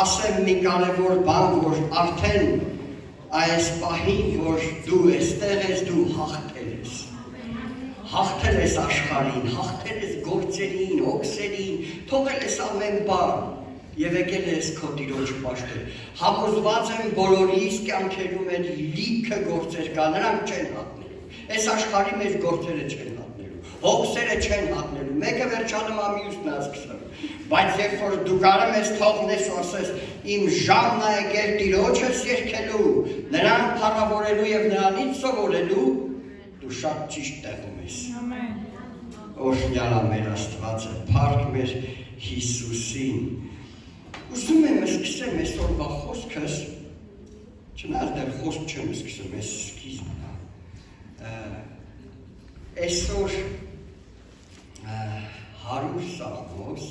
ասեմ մի կարևոր բան, որ արդեն այս պահին, որ դու այստեղ ես, դու հաղթել ես։ Հաղթել ես աշխարհին, հաղթել ես գործերին, հոգսերին, թողել ես ամեն բան եւ եկել ես քո Տիրոջ պաշտել։ Համոզված եմ բոլորիս կյանքերում են լիքը գործեր կա, նրանք չեն հաղթնելու։ Այս աշխարհի մեջ գործերը չեն հաղթնելու, հոգսերը չեն հաղթնելու, մեկը վերջանում է մյուսն է սկսում։ Բայց երբ որ դու կարող ես թողնես ու ասես իմ ժամն է եկել Տիրոջս երգելու, նրան փառավորելու եւ նրանից սովորելու, դու շատ ճիշտ տեղում ես։ Ամեն։ Օրհնյալ է մեր Աստվածը, փառք մեր Հիսուսին։ Ուզում եմ սկսեմ այսօրվա խոսքս, չնայած դեռ խոսք չեմ սկսում, այս սկիզբն է։ Այսօր 100 Սաղմոս,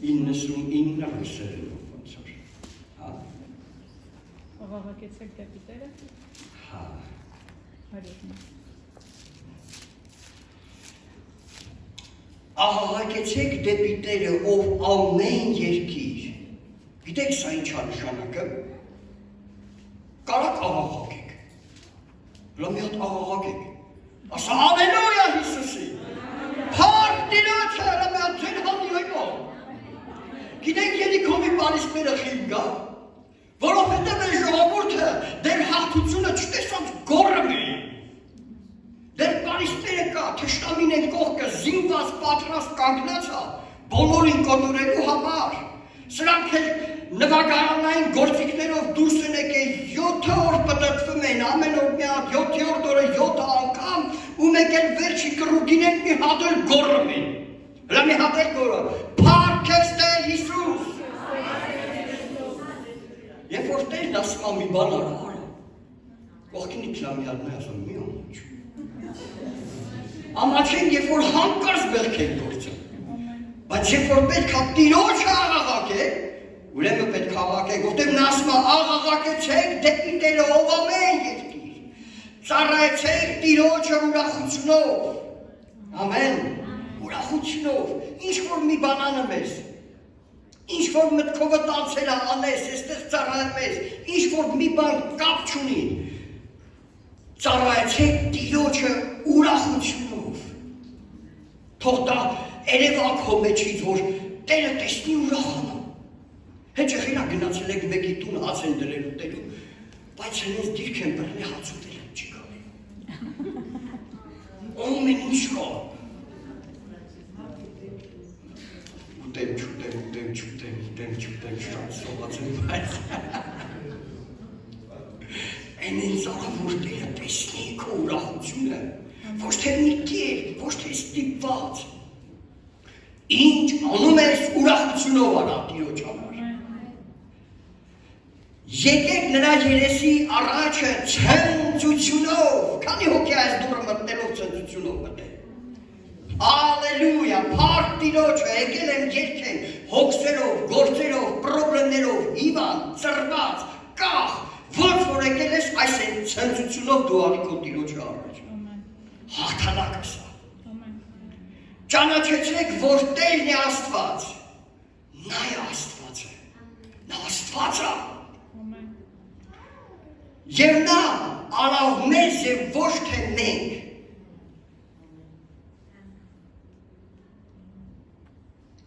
99 ռուսերենով ոնց որ, Աղաղակեցեք դեպի Տերը։ Հա։ 100։ Աղաղակեցեք դեպի Տերը, ով ամեն երկիր։ Գիտեք սա ինչ է նշանակը։ Կարաք աղաղակեք։ Հլա մի հատ աղաղակեք։ Ասա Ալելույա Հիսուսի։ Փառք Տիրոջը, հլա մի հատ ձեր հանդիոյնով։ Գիտեք երիքովի պարիսպերը խիլ գա, որովհետև այս ժողովուրդը դեր հաղթությունը չտեսած գոռում է։ Դեր պարիսպերը կա, թշնամին են կողքը զինված պատրաստ կանգնած է, բոլորին կոտորելու համար։ Սրանք էլ նվագարանային գործիքներով դուրս են եկել 7 օր պտտվում են, ամեն օր մի հատ 7-րդ օրը 7 անգամ ու մեկ էլ վերջի կռուգին են մի հատ էլ գոռում են։ Հլա մի հատ էլ գոռում, փառք ես Տեր Հիսուս։ Երբ որ Տերն ասում է մի բան արա, կողքինից մի հատ նա ասում մի ամաչ։ Ամաչեն, երբ որ հանկարծ բեղք են գործում։ Բայց երբ որ պետք է Տիրոջը աղաղակեք, ուրեմն պետք է աղաղակեք, որտեղ նա ասում է աղաղակեցեք դեպի Տերը ով ամեն երկիր, ծառայեցեք Տիրոջը ուրախությունով, ամեն, ուրախությունով, ինչ որ մի բան անում ես, ինչ որ մտքովդ անցել է անես, այստեղ ծառայում ես, ինչ որ մի բան կապ չունի, ծառայեցեք Տիրոջը ուրախությունով, թող դա երևա քո մեջից, որ Տերը տեսնի ուրախանա։ Հեչը խինա գնացել եք մեկի տուն հաց են դրել ուտելու, բայց հենց դիրք են բռնել հաց ուտել են չի գալի։ Ամեն ինչ կա։ Ուտեմ, շատ սոված եմ, բայց են ծառա, որ Տերը տեսնի քո ուրախությունը, ոչ թե մի կերպ, ոչ թե ստիպված։ Ինչ անում ես ուրախությունով արա Տիրոջ համար։ Եկեք նրա երեսի առաջը ցնծությունով, քանի հոգի այս դուրը մտնելով ցնծությունով մտել։ Ալելույա, փառք Տիրոջը, եկել եմ երգել հոգսերով, գործերով, պրոբլեմներով, հիվանդ, ծրված, կախ, ոնց որ եկել ես այս են ցնծությունով դու արի քո Տիրոջը առաջ։ Հաղթանակը սա։ Ճանաչեցեք, որ Տերն է Աստված, նա է Աստվածը, նա Աստված է։ Եվ նա արավ մեզ և ոչ թե մենք։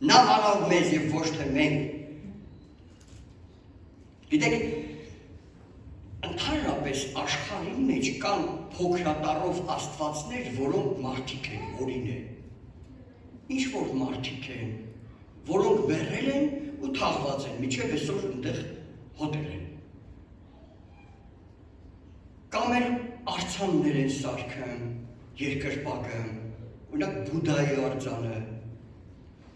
Նա արավ մեզ և ոչ թե մենք։ Գիտեք, ընդհանրապես աշխարհի մեջ կան փոքրատառով աստվածներ, որոնք մարդիկ են, օրինեն։ Ինչ որ մարդիկ են, որոնք մեռել են ու թաղված են, մինչև այսօր այնտեղ հոտել են։ Կամ էլ արձաններ են սարքում, երկրպագում, օրինակ Բուդդայի արձանը,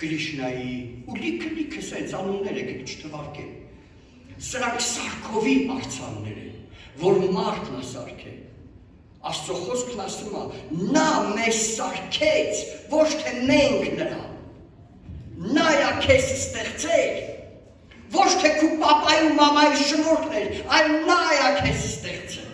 Կրիշնայի, ու լիքը սենց անուններ եք չթվարկել։ Սրանք սարքովի արձաններ են, որ մարդն է սարքել։ Աստծո խոսքն ասում է, նա մեզ սարքեց, ոչ թե մենք նրան։ Նա է քեզ ստեղծել, ոչ թե քո պապայի ու մամայի շնորհքն էր, այլ նա է քեզ ստեղծել։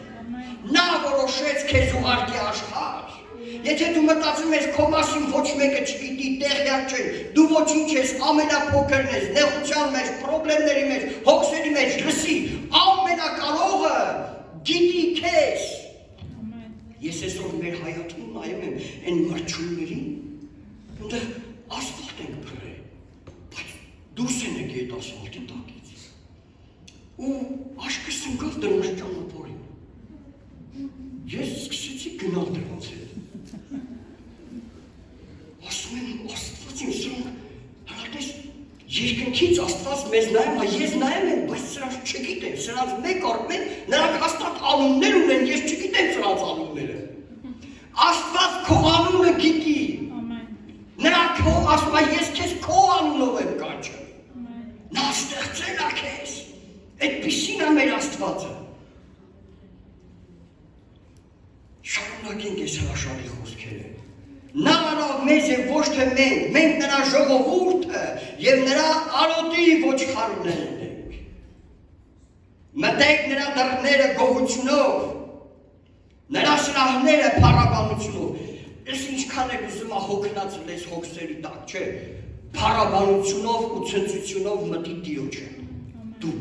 Նա որոշեց քեզ ուղարկի աշխարհ։ Եթե դու մտածում ես քո մասին ոչ մեկը չգիտի, տեղյակ չեն, դու ոչինչ ես, ամենափոքրն ես, նեղության մեջ, խնդիրների մեջ, հոգսերի մեջ, լսի, ամենակարողը գիտի քեզ։ Ես այսօր մեր հայացքում նայում եմ այն մրջուններին, որտեղ ասֆալտ ենք փռել, բայց դուրս են եկել այդ ասֆալտի տակից։ Ու աշկս ընկավ դրանց ճանապարհին։ Ես սկսեցի գնալ դրանց հետ։ Ասում եմ, Աստված իմ սրանք, հրատես, երկնքից Աստված մեզ նայում, ես նայում եմ, բայց սրանք չգիտեմ, սրանց մեկ առ մեկ, նրանք հաստատ անուններ ունեն, ես չգիտեմ սրանց անունները։ Աստված քո անունը գիտի։ Նրանք ասում է, ես քեզ քո անունով եմ կանչում։ Նա ստեղծել է քեզ։ Այդպիսին է մեր Աստվածը։ Շարունակենք այս հրաշալի խոսքերը։ Նա անով մեզ է ոչ թե մենք նրա ժողովուրդը և նրա արոտի ոչխարներն ենք։ Մտեք նրա դռները գողությունով, նրա սրահները փառաբանությունով։ Ես ինչքան էլ ուզում հոգնածել ես հոգսերի տակ, չէ, փառաբանությունով ու ցնծությունով մտի Տիրոջը։ Դու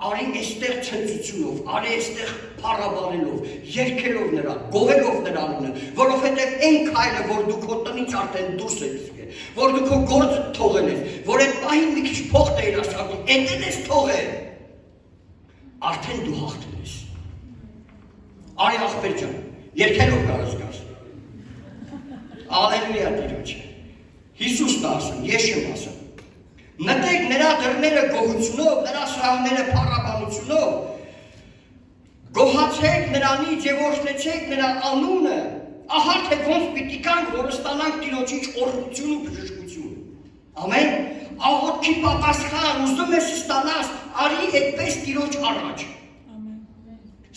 արի այստեղ ցնծությունով, արի այստեղ փառաբանելով, երգելով նրան, գովելով նրա անունը, որովհետև այն քայլը, որ դու քո տնից արդեն դուրս ես եկել, որ դու քո գործը թողել ես, որ այդ պահին մի քիչ փող տեիր աշխատում, այնտեղ ես թողել, արդեն դու հաղթել ես։ Արի ախպեր ջան, երգելով կարս գաս։ Ալելույա Տիրոջը։ Հիսուսն ասում, ես չեմ ասում։ Մտեք նրա դռները գոհությունով, նրա սրահները փառաբանությունով, գոհացեք նրանից և օրհնեցեք նրա անունը, ահա թե ոնց պիտի կանք, որ ստանանք Տիրոջից օրհնություն ու բժշկություն։ Ամեն, աղոթքի պատասխան, ուզում ես ստանաս, արի այդպես Տիրոջ առաջ։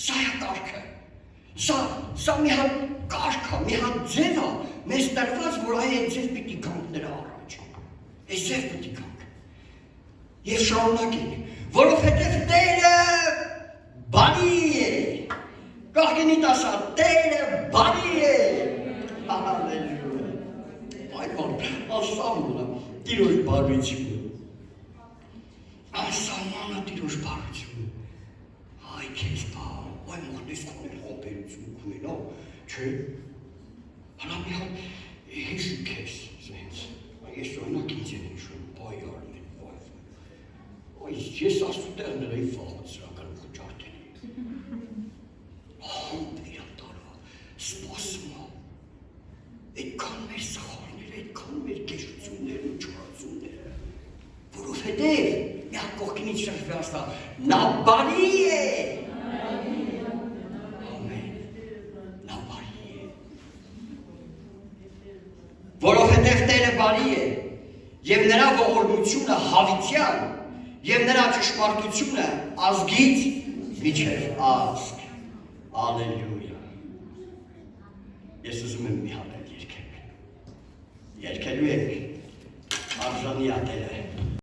Սա է կարգը, սա մի հատ կարգ է, մի հատ ձև է, մեզ տրված, որ այ այդ ձև պիտի կանք նրա առաջ, այս ձև պիտի կանք։ Եվ շարունակենք, որովհետև Տերը բարի է, կաղգենիտ ասա, Տերը բարի է, հալելույա, այ բան, անսահմանը Տիրոջ բարությունը, անսահմանը Տիրոջ բարությունը, այ քեզ բան, այ մոտես կոնել հոբերություն կուենա, չէ, հալա մի հատ հիշու քեզ, զենց, ես օրինակ ինձ են հիշում, բայ արն են, ես աստուտեղ նրայի վաղոց սրական խճարտել հոմպ իրատարվա, սպասմա, այդքան մեր սխարները, այդքան մեր կեշությունները ու չորացությունները, որովհետև մի հատ կողքինից շրջվի աստա, նա բարի է, ամեն, նա բարի է, որովհետև Տերը բարի է, և նրա ողորմությունը հավիտյան, և նրա ճշմարտությունը ազգից մինչև ազգ, ալելույա, ես ուզում եմ մի հատ երգենք, երգելու եք, արժանի ատերը,